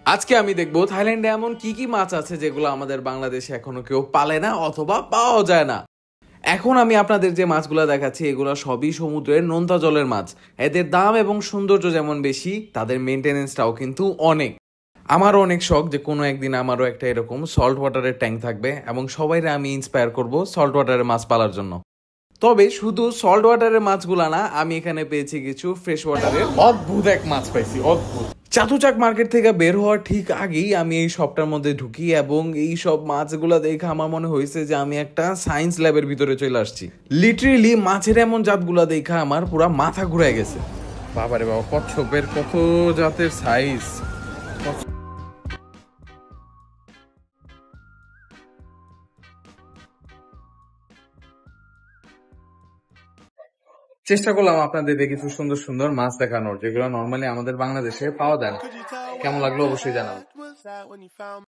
আজকে আমি দেখবো থাইল্যান্ডে এমন কি কি মাছ আছে যেগুলো আমাদের বাংলাদেশে এখনো কেউ পালে না অথবা পাওয়া যায় না। এখন আমি আপনাদের যে মাছগুলো দেখাচ্ছি এগুলো সবই সমুদ্রের নোনতা জলের মাছ। এদের দাম এবং সৌন্দর্য যেমন বেশি, তাদের মেনটেনেন্সটাও কিন্তু অনেক। আমারও অনেক শখ যে কোনো একদিন আমারও একটা এরকম সল্ট ওয়াটারের ট্যাঙ্ক থাকবে এবং সবাইরে আমি ইন্সপায়ার করব সল্ট ওয়াটারের মাছ পালার জন্য। তবে শুধু সল্ট ওয়াটারের মাছগুলা না, আমি এখানে পেয়েছি কিছু ফ্রেশ ওয়াটারের অদ্ভুত এক মাছ পাইছি, অদ্ভুত। চাতুচাক মার্কেট থেকে বের হওয়ার ঠিক আগেই আমি এই শপটার মধ্যে ঢুকি এবং এই সব মাছগুলা দেখে আমার মনে হয়েছে যে আমি একটা সায়েন্স ল্যাবের ভিতরে চলে আসছি। লিটারেলি মাছের এমন জাতগুলা দেখে আমার পুরা মাথা ঘুরে গেছে। বাবারে বাবা, কচ্ছপের কত জাতের সাইজ! চেষ্টা করলাম আপনাদের কিছু সুন্দর সুন্দর মাছ দেখানোর, যেগুলো নর্মালি আমাদের বাংলাদেশে পাওয়া যায় না। কেমন লাগলো অবশ্যই জানাবেন।